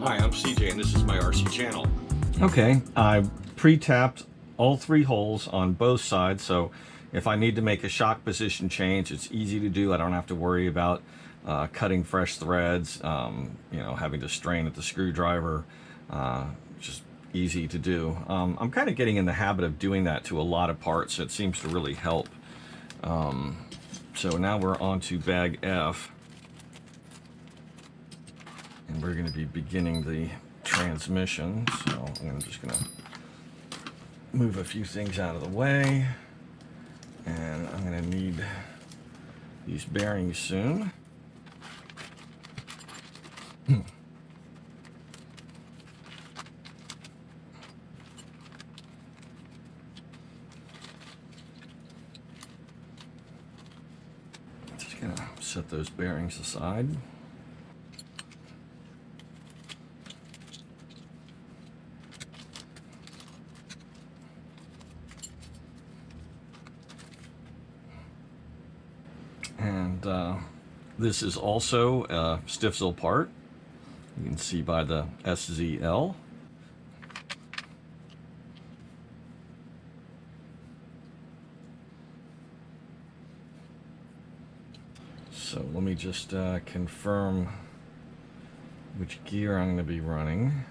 Hi, I'm CJ and this is my RC channel. Okay, I pre-tapped all 3 holes on both sides, so if I need to make a shock position change, it's easy to do. I don't have to worry about cutting fresh threads, you know, having to strain at the screwdriver. Just easy to do. I'm kind of getting in the habit of doing that to a lot of parts. It seems to really help. So now we're on to bag F, and we're going to be beginning the transmission. So I'm just going to move a few things out of the way, and I'm going to need these bearings soon. Just going to set those bearings aside. And this is also a Stiffsel part. You can see by the SZL. So let me just confirm which gear I'm going to be running.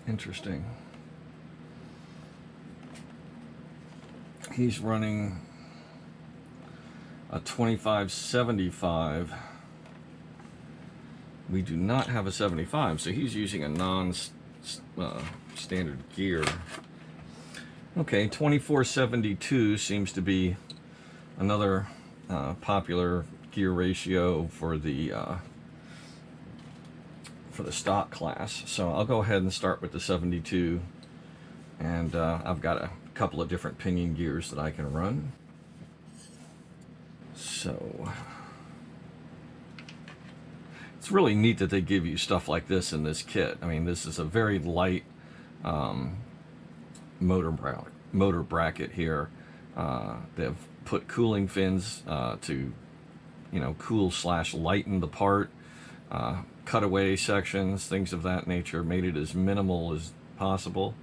Interesting. He's running a 2575. We do not have a 75, so he's using a non-standard gear. Okay, 2472 seems to be another popular gear ratio for the stock class. So I'll go ahead and start with the 72, and I've got a couple of different pinion gears that I can run. So it's really neat that they give you stuff like this in this kit. I mean, this is a very light motor bracket here. They've put cooling fins to, you know, cool/lighten the part, cutaway sections, things of that nature, made it as minimal as possible.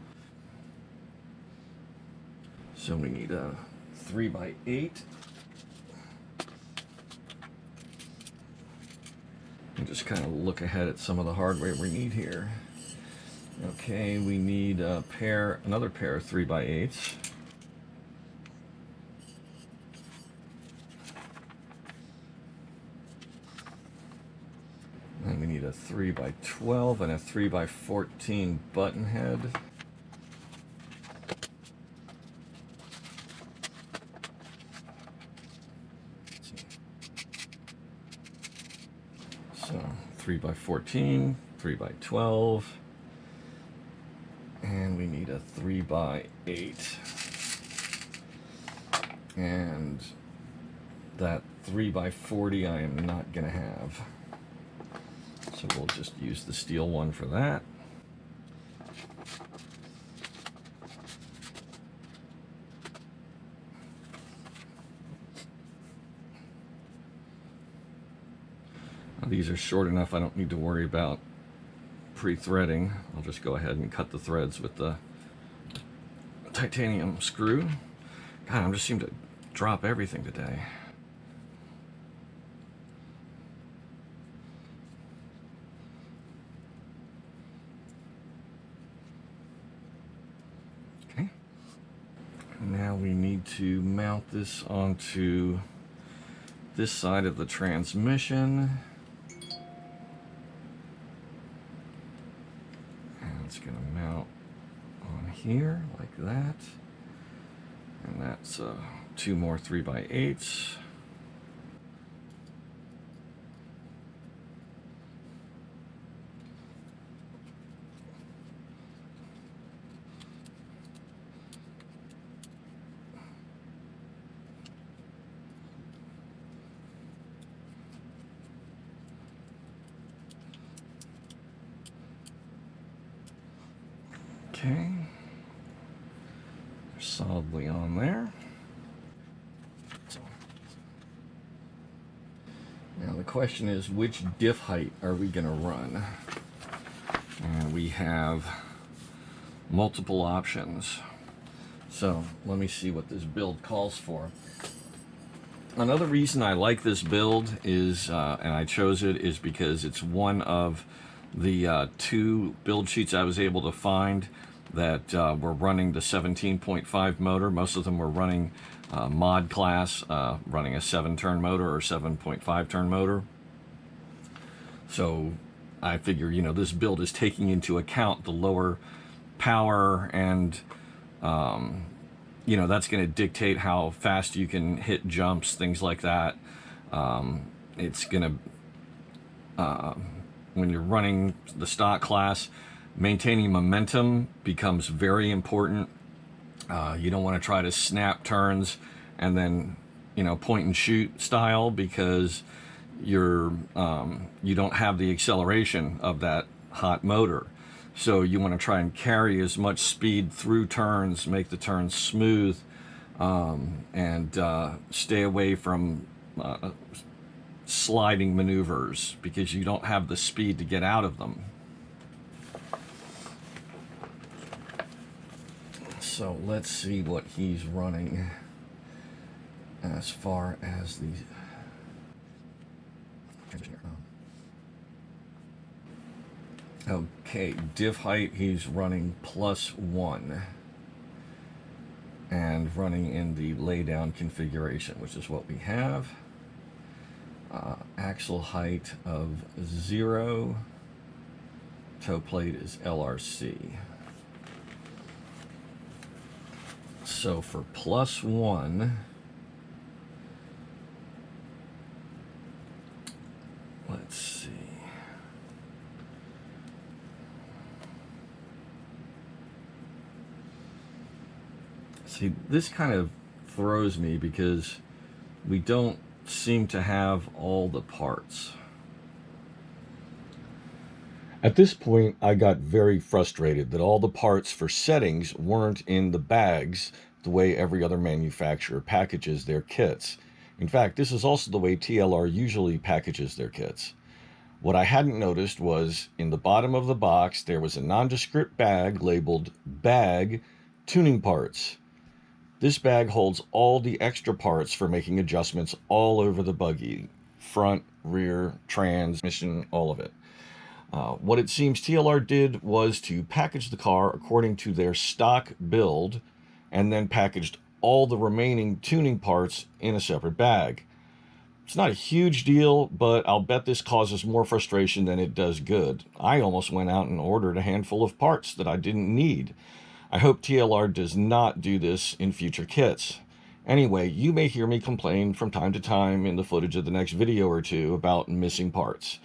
So we need a 3x8. And just kind of look ahead at some of the hardware we need here. Okay, we need another pair of 3x8s. And we need a 3x12 and a 3x14 button head. So 3x14, 3x12, and we need a 3x8. And that 3x40 I am not going to have. So we'll just use the steel one for that. These are short enough I don't need to worry about pre-threading. I'll just go ahead and cut the threads with the titanium screw. God, I just seem to drop everything today. Okay. Now we need to mount this onto this side of the transmission. It's going to mount on here like that, and that's 2 more 3x8s. Okay, solidly on there. Now the question is, which diff height are we going to run? And we have multiple options. So let me see what this build calls for. Another reason I like this build is, and I chose it, is because it's one of the two build sheets I was able to find that were running the 17.5 motor. Most of them were running mod class, running a 7-turn motor or 7.5 turn motor. So I figure, you know, this build is taking into account the lower power, and you know, that's going to dictate how fast you can hit jumps, things like that. It's going to, when you're running the stock class, maintaining momentum becomes very important. You don't want to try to snap turns and then, you know, point and shoot style, because you don't have the acceleration of that hot motor. So you want to try and carry as much speed through turns, make the turns smooth, and stay away from sliding maneuvers, because you don't have the speed to get out of them. So let's see what he's running as far as the okay, diff height, he's running +1 and running in the laydown configuration, which is what we have. Axle height of 0. Toe plate is LRC. So for +1, let's see. See, this kind of throws me because we don't seem to have all the parts. At this point, I got very frustrated that all the parts for settings weren't in the bags the way every other manufacturer packages their kits. In fact, this is also the way TLR usually packages their kits. What I hadn't noticed was in the bottom of the box, there was a nondescript bag labeled Bag Tuning Parts. This bag holds all the extra parts for making adjustments all over the buggy. Front, rear, transmission, all of it. What it seems TLR did was to package the car according to their stock build, and then packaged all the remaining tuning parts in a separate bag. It's not a huge deal, but I'll bet this causes more frustration than it does good. I almost went out and ordered a handful of parts that I didn't need. I hope TLR does not do this in future kits. Anyway, you may hear me complain from time to time in the footage of the next video or two about missing parts.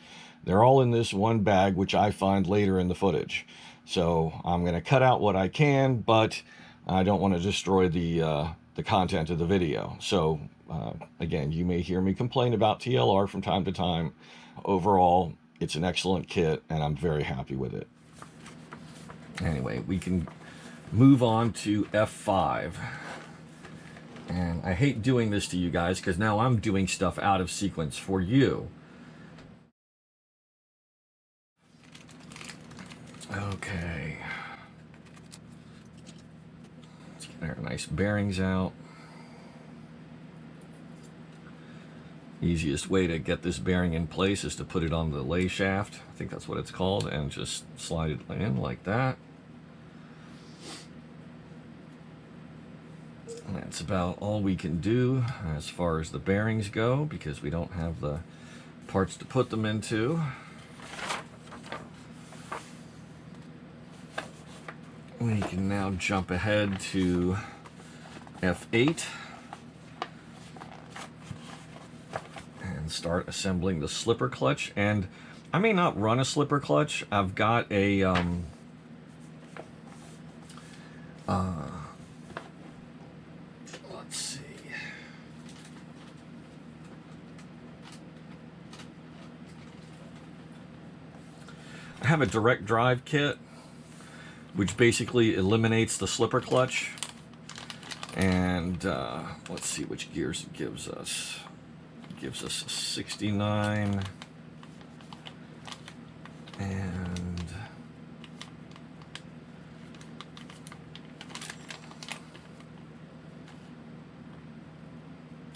They're all in this one bag, which I find later in the footage. So I'm going to cut out what I can, but I don't want to destroy the content of the video. So again, you may hear me complain about TLR from time to time. Overall, it's an excellent kit, and I'm very happy with it. Anyway, we can move on to F5. And I hate doing this to you guys, because now I'm doing stuff out of sequence for you. Okay. Let's get our nice bearings out. Easiest way to get this bearing in place is to put it on the lay shaft. I think that's what it's called, and just slide it in like that. And that's about all we can do as far as the bearings go, because we don't have the parts to put them into. We can now jump ahead to F8 and start assembling the slipper clutch. And I may not run a slipper clutch. I've got a let's see. I have a direct drive kit, which basically eliminates the slipper clutch. And let's see which gears it gives us. gives us a 69. And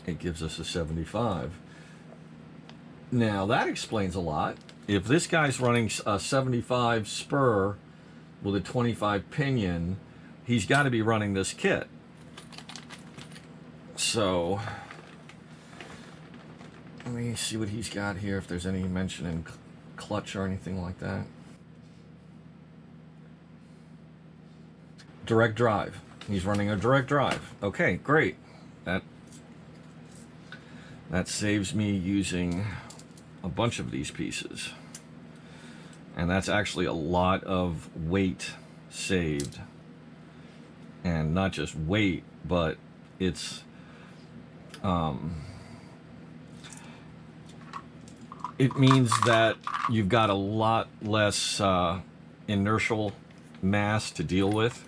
it gives us a 75. Now that explains a lot. If this guy's running a 75 spur with a 25 pinion, he's got to be running this kit. So let me see what he's got here, if there's any mention in clutch or anything like that. Direct drive. He's running a direct drive. Okay, great. That saves me using a bunch of these pieces. And that's actually a lot of weight saved. And not just weight, but it's it means that you've got a lot less inertial mass to deal with.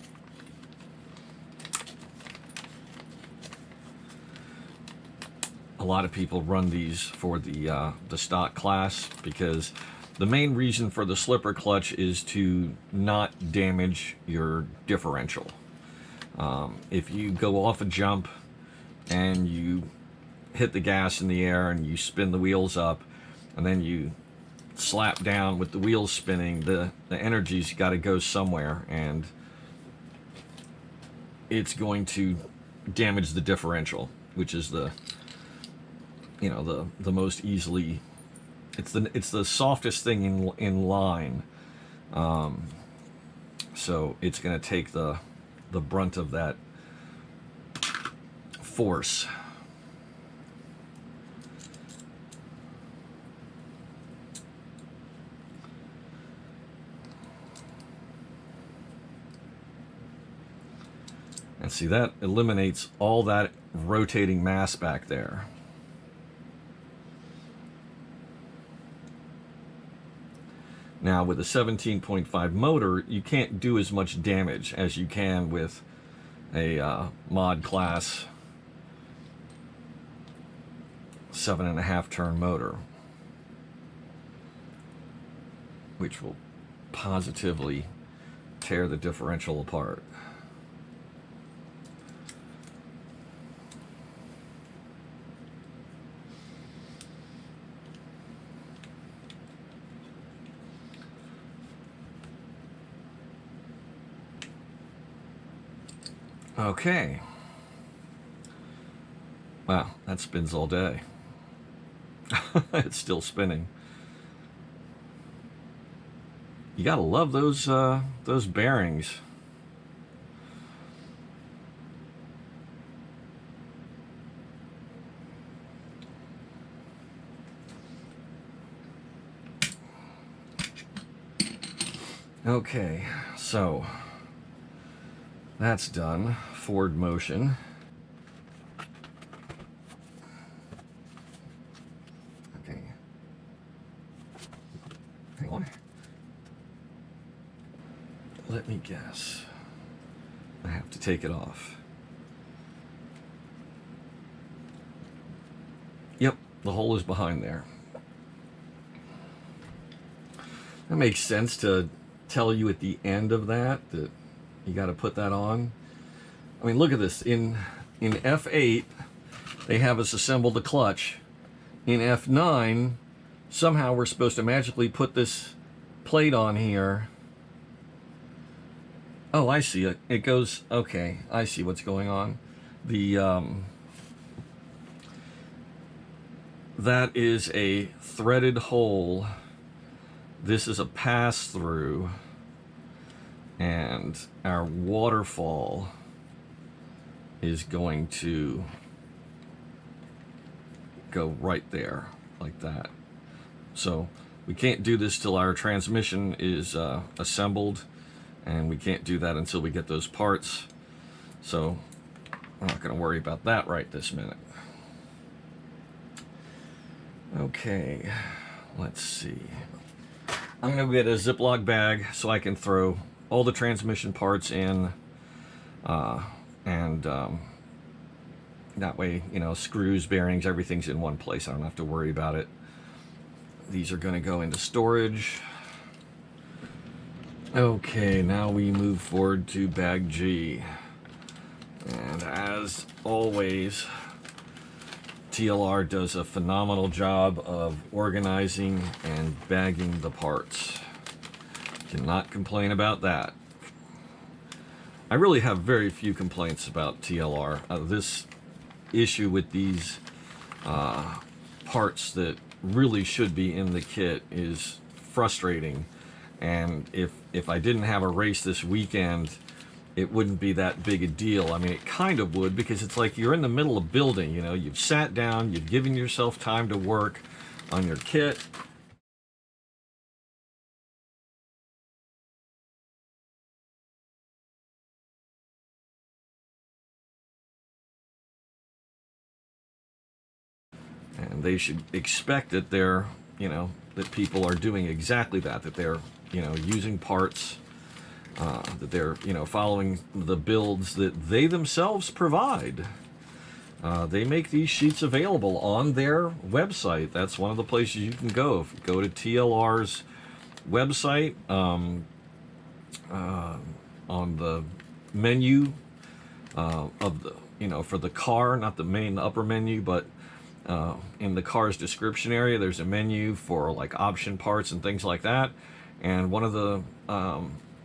A lot of people run these for the stock class because the main reason for the slipper clutch is to not damage your differential. If you go off a jump and you hit the gas in the air and you spin the wheels up and then you slap down with the wheels spinning, the energy's got to go somewhere, and it's going to damage the differential, which is the most easily, it's the softest thing in line, so it's going to take the brunt of that force. And see, that eliminates all that rotating mass back there. Now with a 17.5 motor, you can't do as much damage as you can with a mod class 7.5 turn motor, which will positively tear the differential apart. Okay. Wow, that spins all day. It's still spinning. You gotta love those bearings. Okay, so that's done. Forward motion. Okay. Hang on. Let me guess. I have to take it off. Yep, the hole is behind there. That makes sense to tell you at the end of that you got to put that on. I mean, look at this. In F8, they have us assemble the clutch. In F9, somehow we're supposed to magically put this plate on here. Oh, I see it. It goes, okay, I see what's going on. That is a threaded hole. This is a pass-through. And our waterfall is going to go right there, like that. So we can't do this till our transmission is assembled, and we can't do that until we get those parts. So I'm not going to worry about that right this minute. Okay, let's see. I'm going to get a Ziploc bag so I can throw all the transmission parts in, and That way, you know, screws, bearings, everything's in one place. I don't have to worry about it. These are going to go into storage. Okay, now we move forward to bag G. And as always, TLR does a phenomenal job of organizing and bagging the parts. Cannot complain about that. I really have very few complaints about TLR. This issue with these parts that really should be in the kit is frustrating. And if I didn't have a race this weekend, it wouldn't be that big a deal. I mean, it kind of would, because it's like you're in the middle of building, you know, you've sat down, you've given yourself time to work on your kit. And they should expect that they're, you know, that people are doing exactly that, that they're, you know, using parts, that they're, you know, following the builds that they themselves provide. They make these sheets available on their website. That's one of the places you can go. If you go to TLR's website, on the menu of the, you know, for the car, not the main upper menu, but in the car's description area, there's a menu for like option parts and things like that. And one of the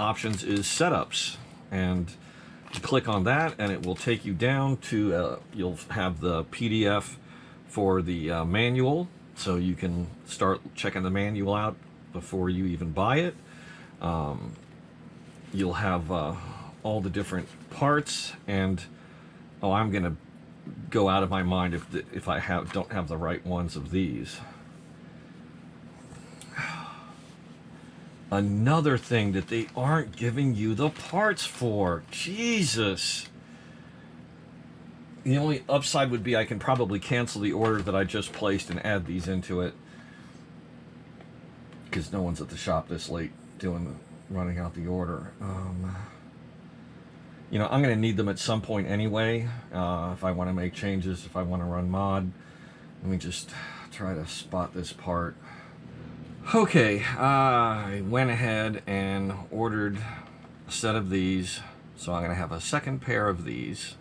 options is setups. And you click on that and it will take you down to, you'll have the PDF for the manual. So you can start checking the manual out before you even buy it. You'll have all the different parts, and oh, I'm gonna go out of my mind if I don't have the right ones of these. Another thing that they aren't giving you the parts for. Jesus. The only upside would be I can probably cancel the order that I just placed and add these into it, because no one's at the shop this late running out the order. You know, I'm going to need them at some point anyway, if I want to make changes, if I want to run mod. Let me just try to spot this part. Okay, I went ahead and ordered a set of these, so I'm going to have a second pair of these.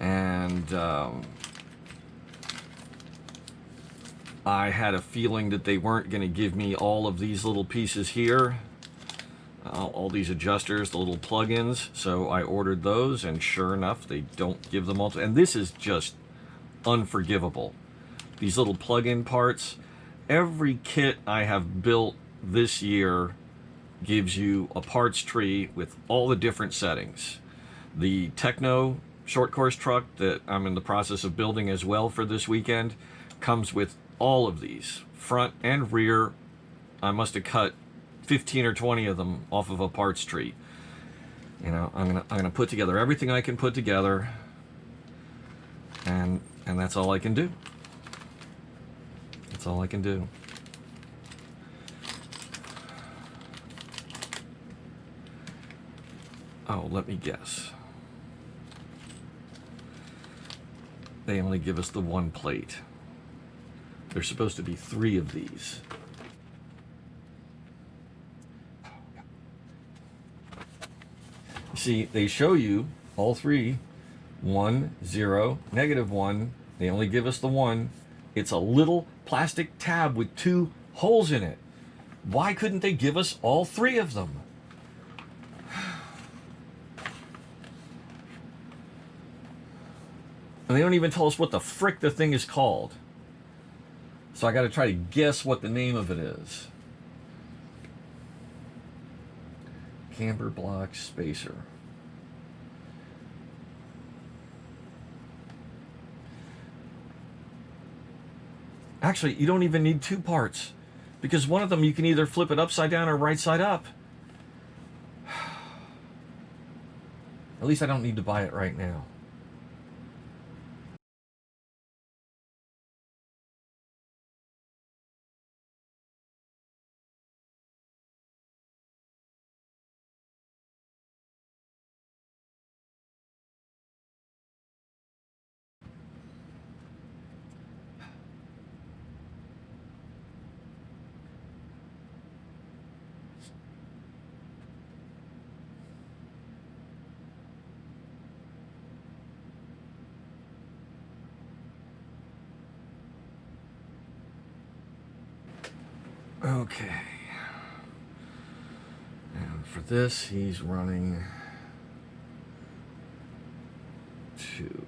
And I had a feeling that they weren't going to give me all of these little pieces here. All these adjusters, the little plugins, so I ordered those, and sure enough, they don't give them all. And this is just unforgivable. These little plug-in parts. Every kit I have built this year gives you a parts tree with all the different settings. The Techno short course truck that I'm in the process of building as well for this weekend comes with all of these, front and rear. I must have cut 15 or 20 of them off of a parts tree. You know, I'm gonna put together everything I can put together, and that's all I can do. That's all I can do. Oh, let me guess. They only give us the one plate. There's supposed to be 3 of these. See, they show you all 3, 1, 0, -1. They only give us the 1. It's a little plastic tab with 2 holes in it. Why couldn't they give us all 3 of them? And they don't even tell us what the frick the thing is called. So I got to try to guess what the name of it is. Camber block spacer. Actually, you don't even need 2 parts, because one of them you can either flip it upside down or right side up. At least I don't need to buy it right now. Okay. And for this, he's running 2.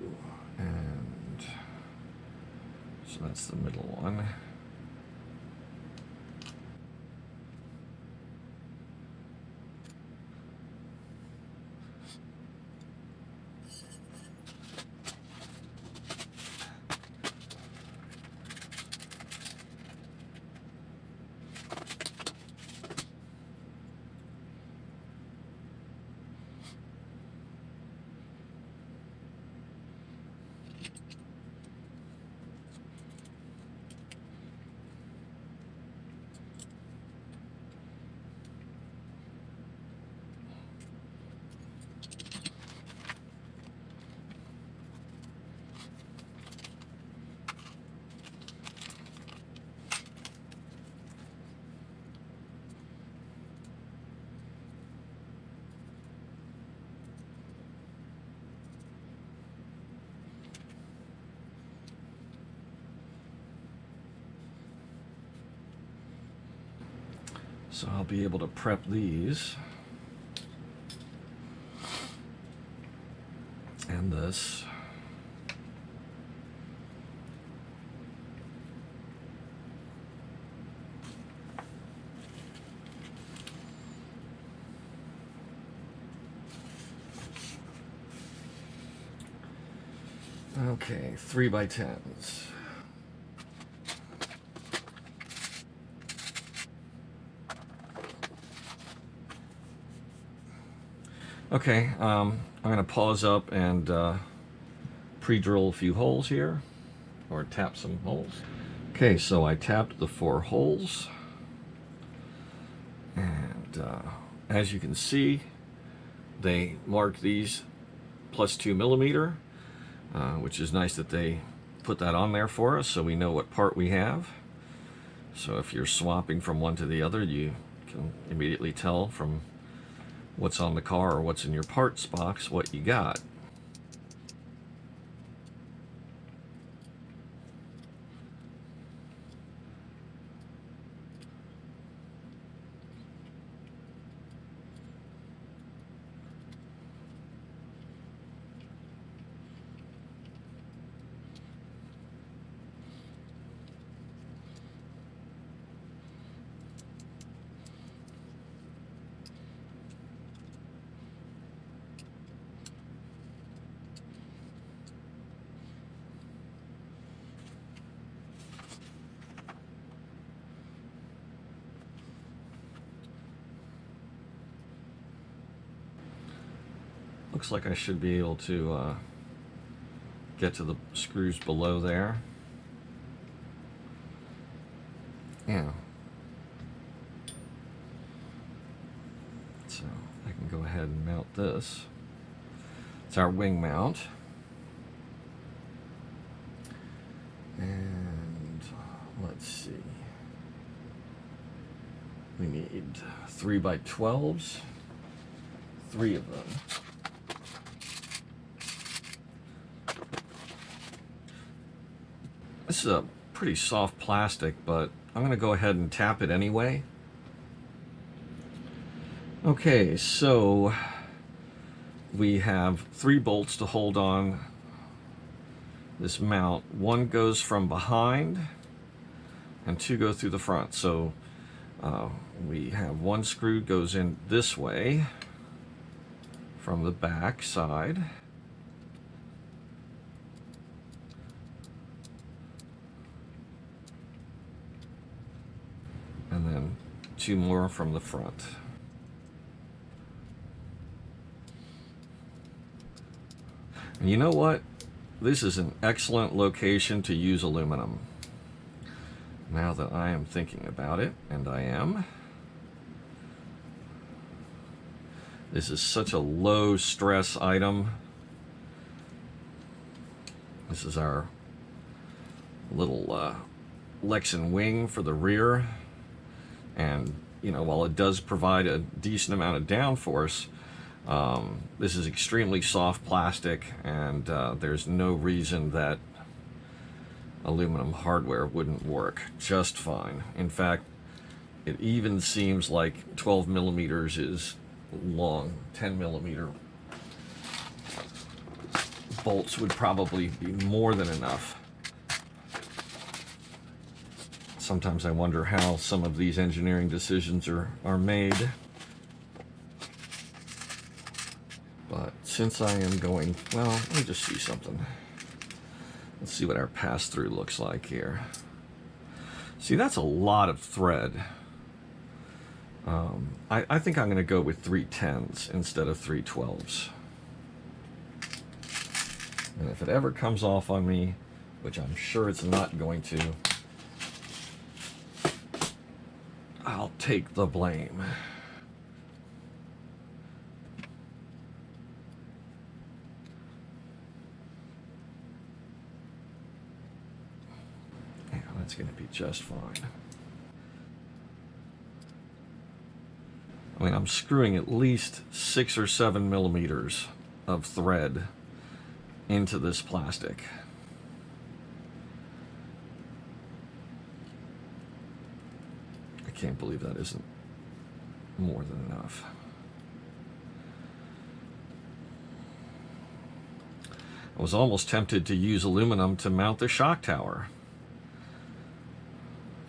And so that's the middle one. So I'll be able to prep these and this. Okay, 3x10s. Okay, I'm going to pause up and pre-drill a few holes here, or tap some holes. Okay, so I tapped the 4 holes, and as you can see, they marked these plus 2 millimeter, which is nice that they put that on there for us so we know what part we have. So if you're swapping from one to the other, you can immediately tell from what's on the car or what's in your parts box what you got. Looks like I should be able to get to the screws below there. Yeah. So I can go ahead and mount this. It's our wing mount. And let's see. We need 3x12s, 3 of them. This is a pretty soft plastic, but I'm going to go ahead and tap it anyway. Okay, so we have 3 bolts to hold on this mount. 1 goes from behind and 2 go through the front. So we have 1 screw goes in this way from the back side. And then 2 more from the front. And you know what? This is an excellent location to use aluminum. Now that I am thinking about it, and I am. This is such a low stress item. This is our little Lexan wing for the rear. And, you know, while it does provide a decent amount of downforce, this is extremely soft plastic, and there's no reason that aluminum hardware wouldn't work just fine. In fact, It even seems like 12 millimeters is long. 10 millimeter bolts would probably be more than enough. Sometimes I wonder how some of these engineering decisions are made. But since I am going, well, let me just see something. Let's see what our pass-through looks like here. See, that's a lot of thread. I think I'm going to go with 310s instead of 312s. And if it ever comes off on me, which I'm sure it's not going to, I'll take the blame. Yeah, that's going to be just fine. I mean, I'm screwing at least 6 or 7 millimeters of thread into this plastic. I can't believe that isn't more than enough. I was almost tempted to use aluminum to mount the shock tower.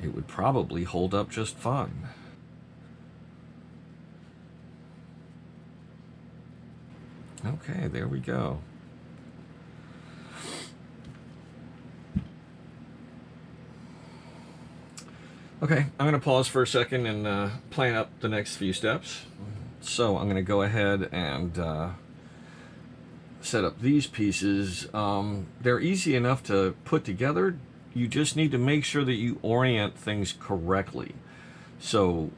It would probably hold up just fine. Okay, there we go. Okay, I'm going to pause for a second and plan up the next few steps. So I'm going to go ahead and set up these pieces. They're easy enough to put together. You just need to make sure that you orient things correctly. So,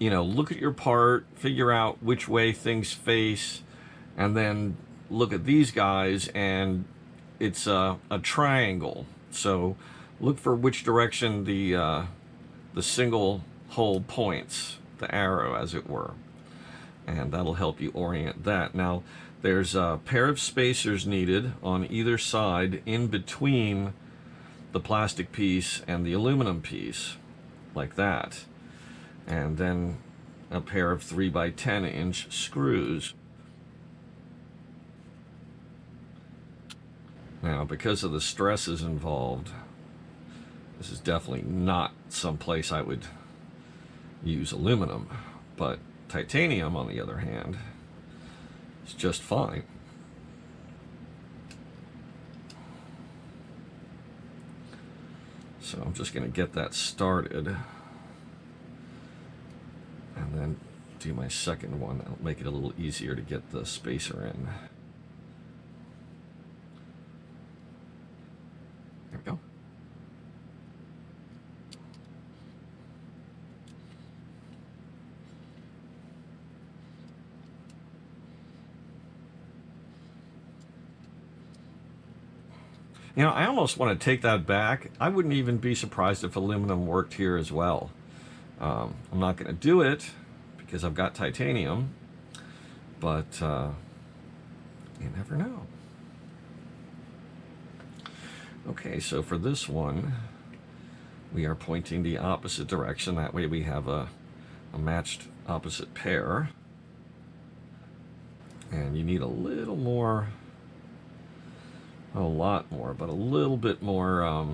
you know, look at your part, figure out which way things face, and then look at these guys, and it's a triangle. So look for which direction the single hole points, the arrow as it were, and that'll help you orient that. Now there's a pair of spacers needed on either side in between the plastic piece and the aluminum piece, like that, and then a pair of 3 by 10 inch screws. Now, because of the stresses involved, this is definitely not some place I would use aluminum, but titanium, on the other hand, is just fine. So I'm just going to get that started, and then do my second one. That'll make it a little easier to get the spacer in. There we go. You know, I almost want to take that back. I wouldn't even be surprised if aluminum worked here as well. I'm not going to do it because I've got titanium, but you never know. Okay, so for this one, we are pointing the opposite direction. That way we have a matched opposite pair. And you need a little more, a lot more, but a little bit more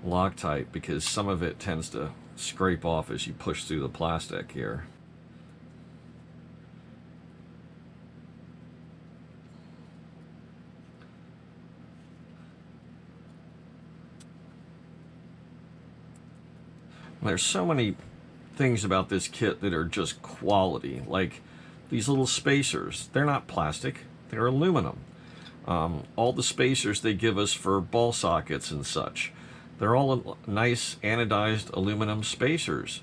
Loctite, because some of it tends to scrape off as you push through the plastic here. There's so many things about this kit that are just quality, like these little spacers. They're not plastic, they're aluminum. All the spacers they give us for ball sockets and such, they're all nice anodized aluminum spacers.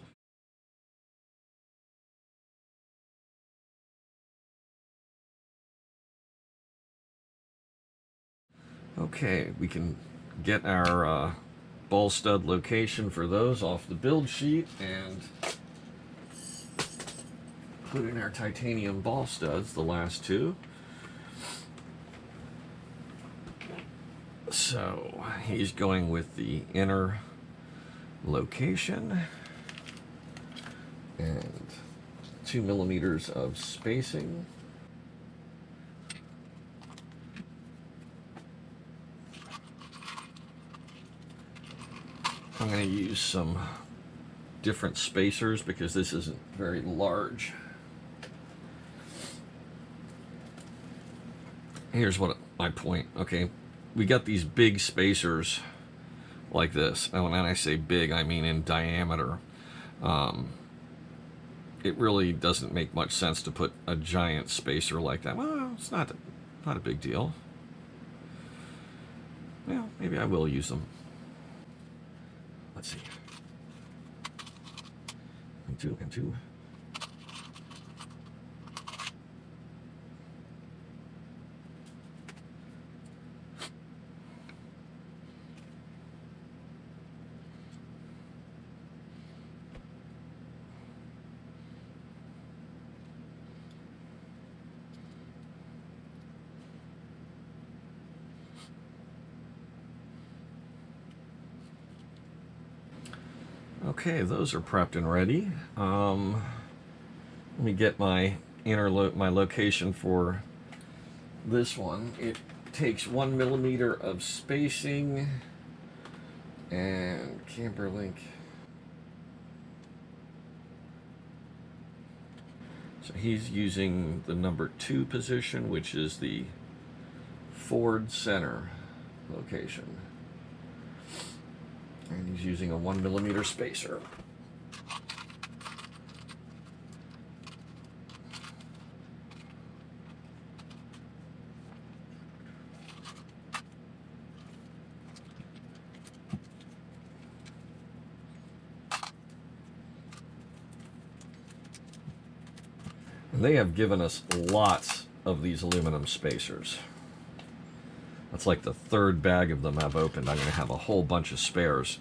Okay, we can get our ball stud location for those off the build sheet and put in our titanium ball studs, the last two. So he's going with the inner location. and 2 millimeters of spacing. I'm going to use some different spacers because this isn't very large. Here's what my point. Okay, we got these big spacers like this, and when I say big, I mean in diameter. It really doesn't make much sense to put a giant spacer like that. Well, it's not a big deal. Well, maybe I will use them. Let's see. And two. Okay, those are prepped and ready. Let me get my my location for this one. It takes 1 millimeter of spacing and camber link. So he's using the number 2 position, which is the forward center location. And he's using a 1 millimeter spacer. And they have given us lots of these aluminum spacers. That's like the 3rd bag of them I've opened. I'm going to have a whole bunch of spares.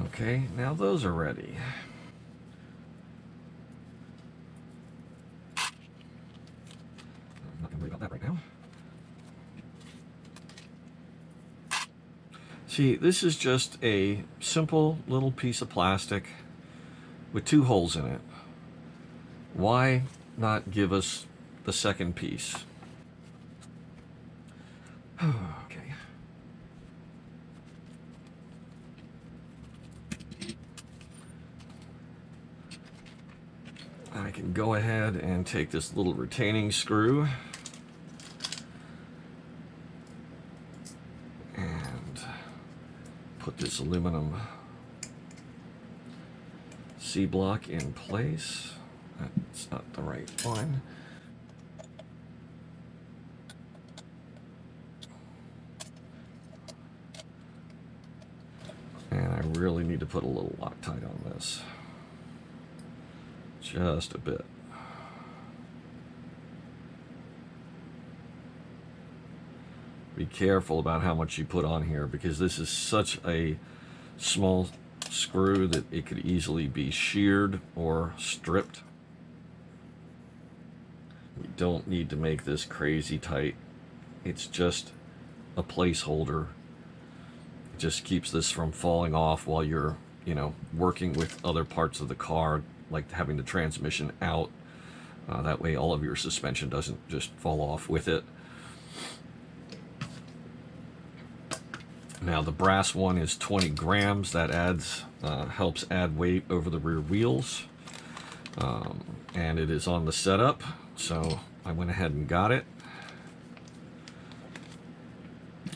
Okay, now those are ready. I'm not going to worry about that right now. See, this is just a simple little piece of plastic with 2 holes in it. Why not give us the second piece? Okay. I can go ahead and take this little retaining screw and put this aluminum C-block in place. That's not the right one. And I really need to put a little Loctite on this. Just a bit. Be careful about how much you put on here because this is such a small screw that it could easily be sheared or stripped. You don't need to make this crazy tight. It's just a placeholder. It just keeps this from falling off while you're, working with other parts of the car, like having the transmission out. That way all of your suspension doesn't just fall off with it. Now the brass one is 20 grams. That helps add weight over the rear wheels. And it is on the setup, so I went ahead and got it.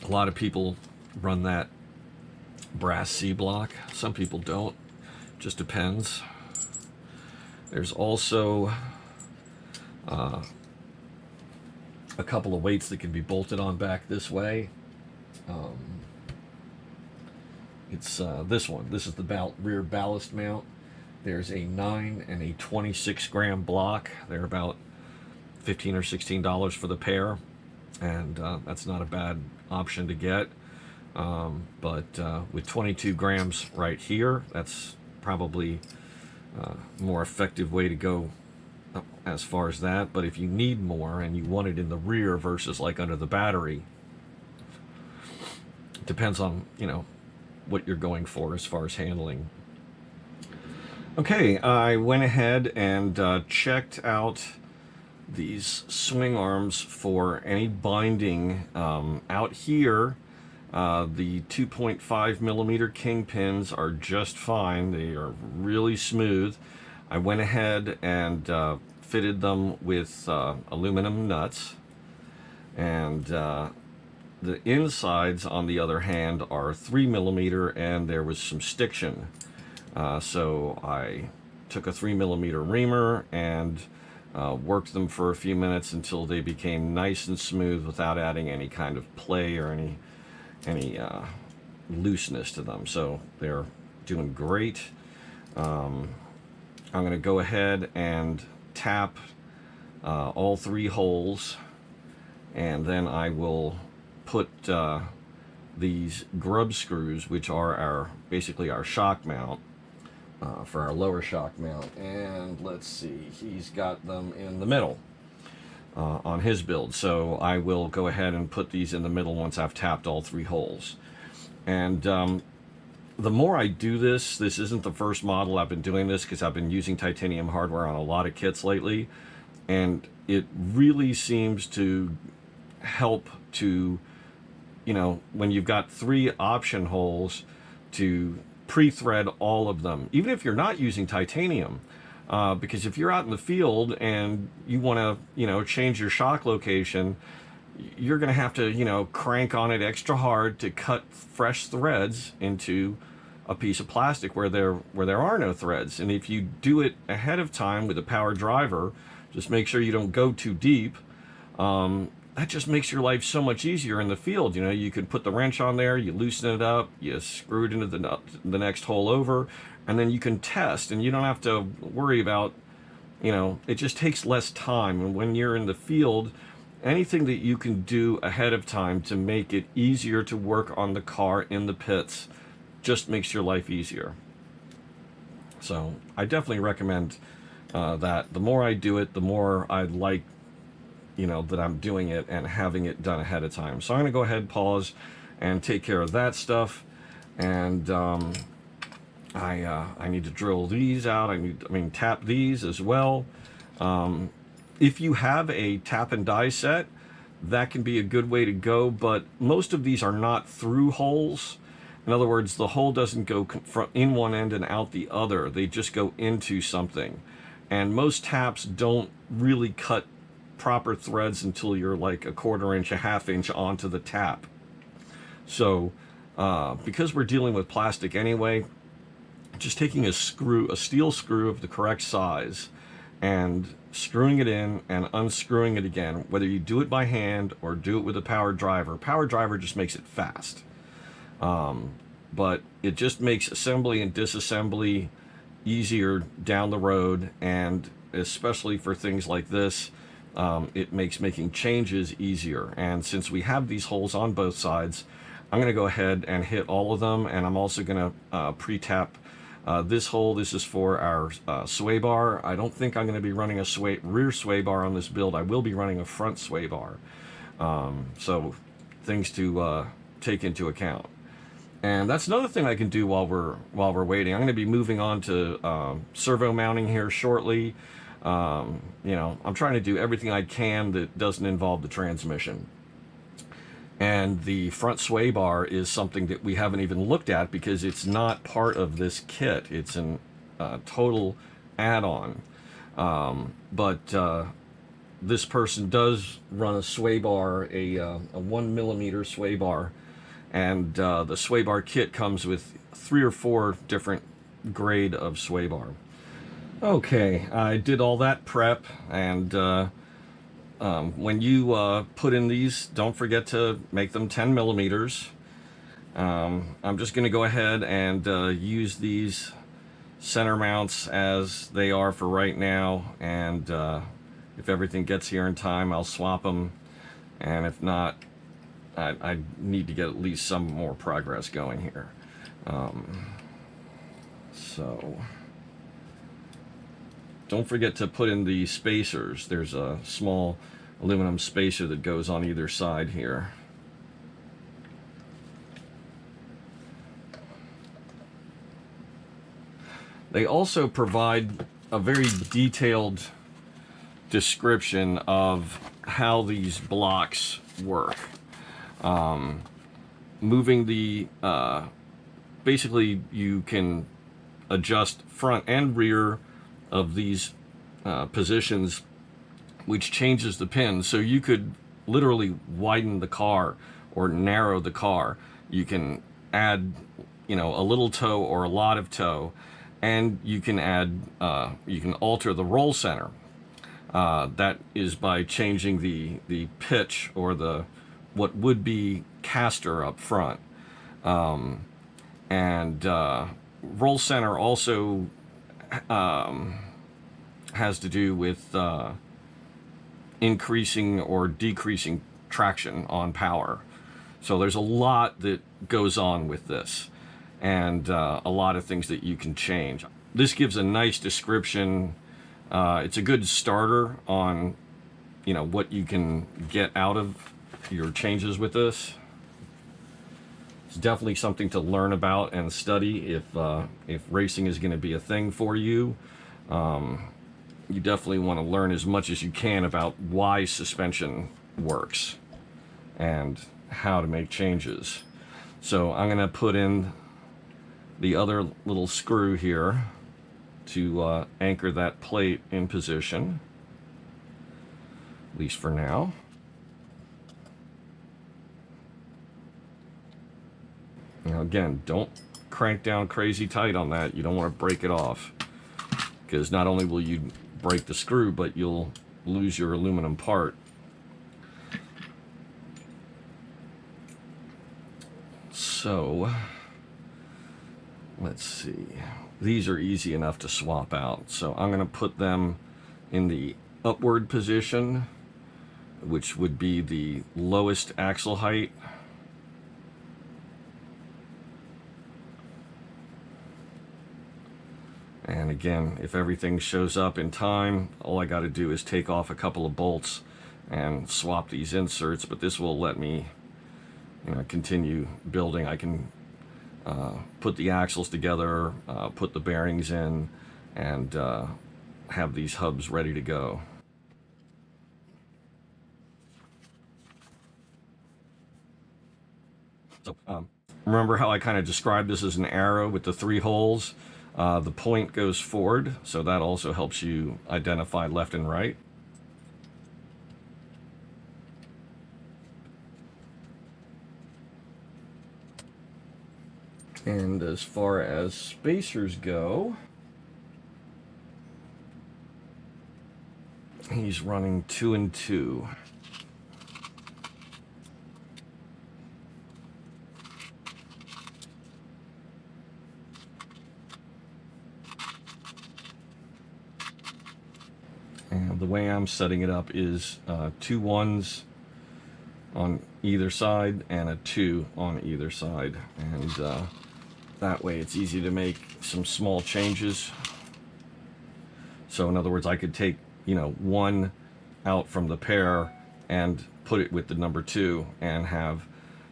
A lot of people run that brass C-block. Some people don't. Just depends. There's also a couple of weights that can be bolted on back this way. It's this one. This is the rear ballast mount. There's a 9 and a 26 gram block. They're about $15 or $16 for the pair, and that's not a bad option to get. But with 22 grams right here, that's probably a more effective way to go as far as that. But if you need more and you want it in the rear versus like under the battery, it depends on, you know, what you're going for as far as handling. Okay, I went ahead and checked out these swing arms for any binding. Out here, the 2.5 millimeter kingpins are just fine. They are really smooth. I went ahead and fitted them with aluminum nuts, and the insides, on the other hand, are 3 millimeter, and there was some stiction. So I took a 3 millimeter reamer and worked them for a few minutes until they became nice and smooth without adding any kind of play or any looseness to them. So they're doing great. I'm going to go ahead and tap all 3 holes, and then I will put these grub screws, which are basically our shock mount, for our lower shock mount. And let's see, he's got them in the middle on his build. So I will go ahead and put these in the middle once I've tapped all 3 holes. And the more I do this isn't the first model I've been doing this, because I've been using titanium hardware on a lot of kits lately, and it really seems to help to, you know, when you've got 3 option holes, to pre-thread all of them, even if you're not using titanium, because if you're out in the field and you want to, you know, change your shock location, you're going to have to, you know, crank on it extra hard to cut fresh threads into a piece of plastic where there are no threads. And if you do it ahead of time with a power driver, just make sure you don't go too deep. That just makes your life so much easier in the field. You know, you can put the wrench on there, you loosen it up, you screw it into the next hole over, and then you can test, and you don't have to worry about, you know, it just takes less time. And when you're in the field, anything that you can do ahead of time to make it easier to work on the car in the pits just makes your life easier. So I definitely recommend that. The more I do it, the more I like, you know, that I'm doing it and having it done ahead of time. So I'm going to go ahead, pause, and take care of that stuff. And I need to drill these out. Tap these as well. If you have a tap and die set, that can be a good way to go, but most of these are not through holes. In other words, the hole doesn't go from in one end and out the other. They just go into something. And most taps don't really cut proper threads until you're like a 1/4 inch, a 1/2 inch onto the tap. So because we're dealing with plastic anyway, just taking a steel screw of the correct size, and screwing it in and unscrewing it again, whether you do it by hand or do it with a power driver. Power driver just makes it fast, but it just makes assembly and disassembly easier down the road, and especially for things like this, it makes making changes easier. And since we have these holes on both sides, I'm going to go ahead and hit all of them, and I'm also going to pre-tap this hole. This is for our sway bar. I don't think I'm going to be running a rear sway bar on this build. I will be running a front sway bar. So things to take into account. And that's another thing I can do while we're waiting. I'm going to be moving on to servo mounting here shortly. You know, I'm trying to do everything I can that doesn't involve the transmission. And the front sway bar is something that we haven't even looked at because it's not part of this kit. It's a total add-on. But this person does run a sway bar, a 1 millimeter sway bar, and the sway bar kit comes with 3 or 4 different grade of sway bar. Okay, I did all that prep, and when you put in these, don't forget to make them 10 millimeters. I'm just going to go ahead and use these center mounts as they are for right now, and if everything gets here in time, I'll swap them, and if not, I need to get at least some more progress going here. So don't forget to put in the spacers. There's a small aluminum spacer that goes on either side here. They also provide a very detailed description of how these blocks work. Moving the, basically you can adjust front and rear of these positions, which changes the pin. So you could literally widen the car or narrow the car. You can add, you know, a little toe or a lot of toe, and you can add, you can alter the roll center. That is by changing the pitch or the what would be caster up front. Roll center also has to do with increasing or decreasing traction on power. So there's a lot that goes on with this, and a lot of things that you can change. This gives a nice description. It's a good starter on, you know, what you can get out of your changes with this. It's definitely something to learn about and study if racing is going to be a thing for you. You definitely want to learn as much as you can about why suspension works and how to make changes. So I'm going to put in the other little screw here to anchor that plate in position, at least for now. Now again, don't crank down crazy tight on that. You don't want to break it off, because not only will you break the screw, but you'll lose your aluminum part. So let's see. These are easy enough to swap out. So I'm going to put them in the upward position, which would be the lowest axle height. And again, if everything shows up in time, all I got to do is take off a couple of bolts and swap these inserts, but this will let me, you know, continue building. I can put the axles together, put the bearings in, and have these hubs ready to go. So remember how I kind of described this as an arrow with the 3 holes? The point goes forward, so that also helps you identify left and right. And as far as spacers go, he's running 2 and 2. And the way I'm setting it up is 2 1s on either side and a 2 on either side, and that way it's easy to make some small changes. So in other words, I could take, you know, 1 out from the pair and put it with the number 2 and have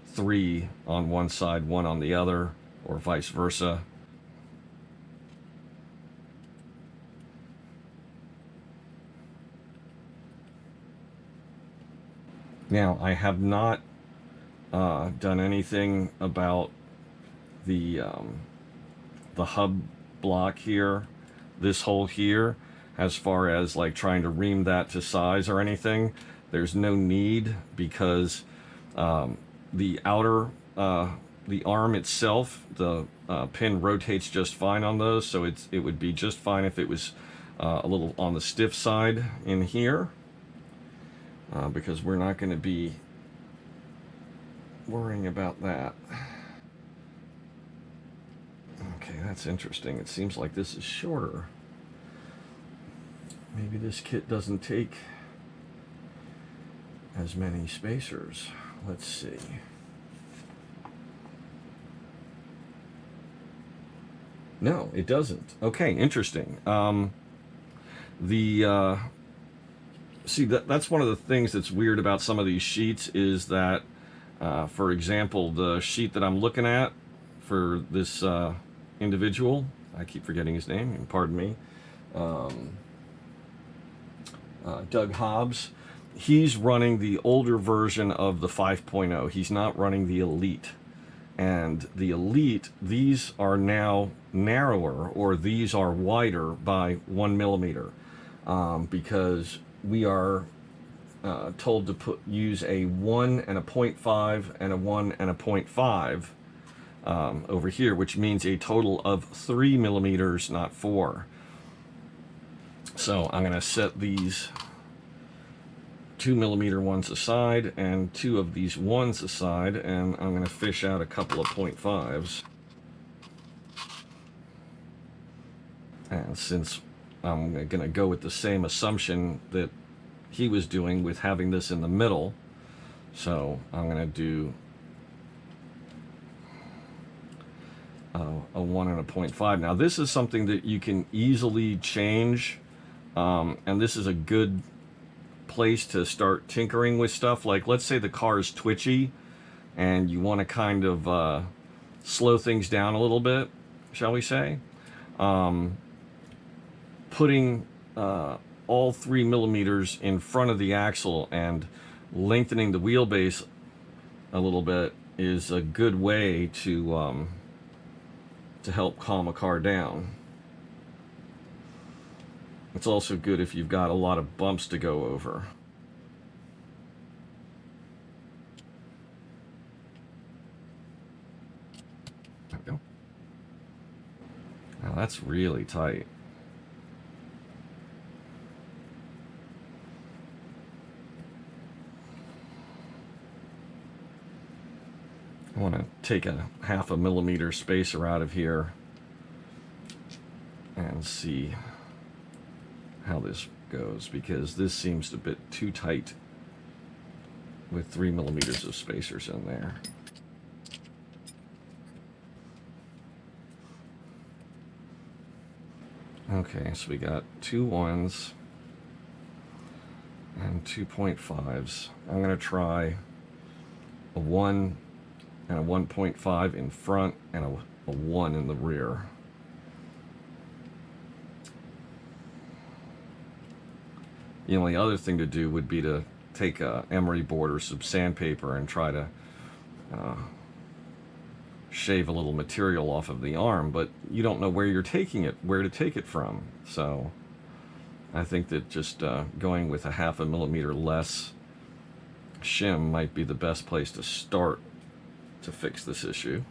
3 on one side, 1 on the other, or vice versa. Now, I have not done anything about the hub block here, this hole here, as far as like trying to ream that to size or anything. There's no need, because the outer, the arm itself, the pin rotates just fine on those, so it would be just fine if it was a little on the stiff side in here. Because we're not going to be worrying about that. Okay, that's interesting. It seems like this is shorter. Maybe this kit doesn't take as many spacers. let's see. No, it doesn't. Okay, interesting. See, that's one of the things that's weird about some of these sheets is that, for example, the sheet that I'm looking at for this individual, I keep forgetting his name, and pardon me, Doug Hobbs, he's running the older version of the 5.0. He's not running the Elite. And the Elite, these are now narrower, or these are wider by 1 millimeter, because we are told to use a 1 and a 0.5 and a 1 and a 0.5 over here, which means a total of 3 millimeters, not 4. So I'm going to set these 2 millimeter ones aside and 2 of these ones aside, and I'm going to fish out a couple of 0.5s. And since I'm going to go with the same assumption that he was doing with having this in the middle, so I'm going to do a 1 and a 0.5. Now this is something that you can easily change, and this is a good place to start tinkering with stuff. Like, let's say the car is twitchy and you want to kind of slow things down a little bit, shall we say. Putting all 3 millimeters in front of the axle and lengthening the wheelbase a little bit is a good way to help calm a car down. It's also good if you've got a lot of bumps to go over. There we go. Now that's really tight. I want to take a 0.5 millimeter spacer out of here and see how this goes, because this seems a bit too tight with 3 millimeters of spacers in there. Okay, so we got 2 1s and 2 0.5s. I'm going to try a 1 and a 1.5 in front and a 1 in the rear. The only other thing to do would be to take a emery board or some sandpaper and try to shave a little material off of the arm, but you don't know where you're taking it, where to take it from. So I think that just going with a 0.5 millimeter less shim might be the best place to start to fix this issue.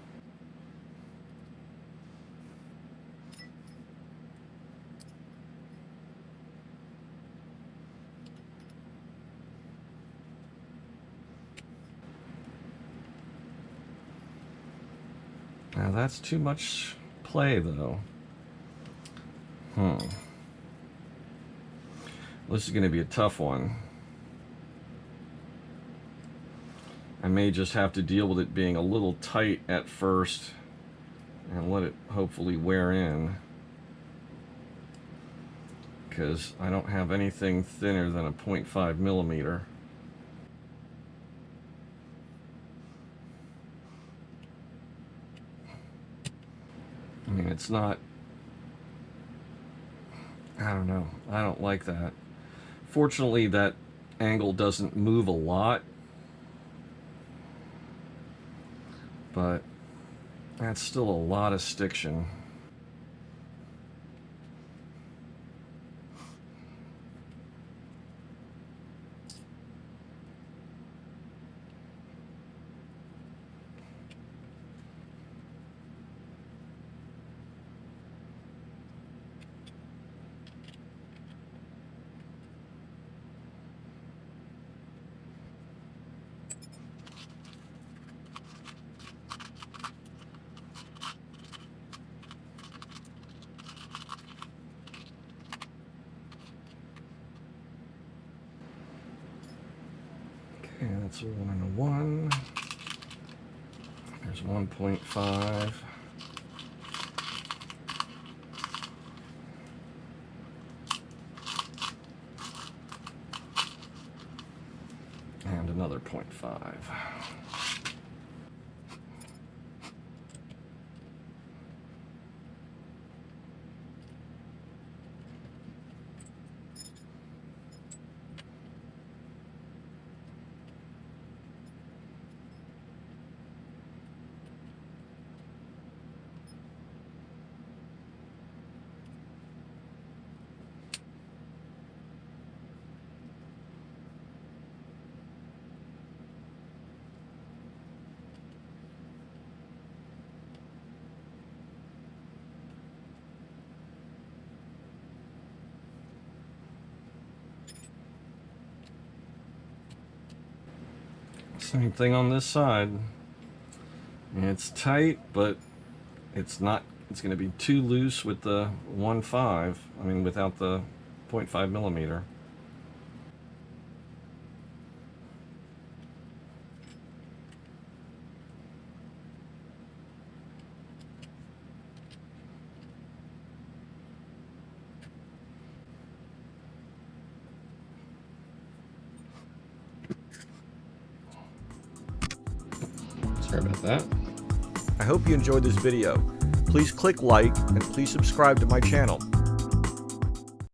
Now that's too much play, though. This is going to be a tough one. I may just have to deal with it being a little tight at first and let it hopefully wear in, because I don't have anything thinner than a 0.5 millimeter. I mean, it's not, I don't know, I don't like that. Fortunately, that angle doesn't move a lot, but that's still a lot of stiction. That's a 1 and a 1. There's 1.5. And another 0.5. Same thing on this side. It's tight, but it's not, it's going to be too loose with the 1.5. I mean, without the 0.5 millimeter. Sorry about that. I hope you enjoyed this video. Please click like and please subscribe to my channel.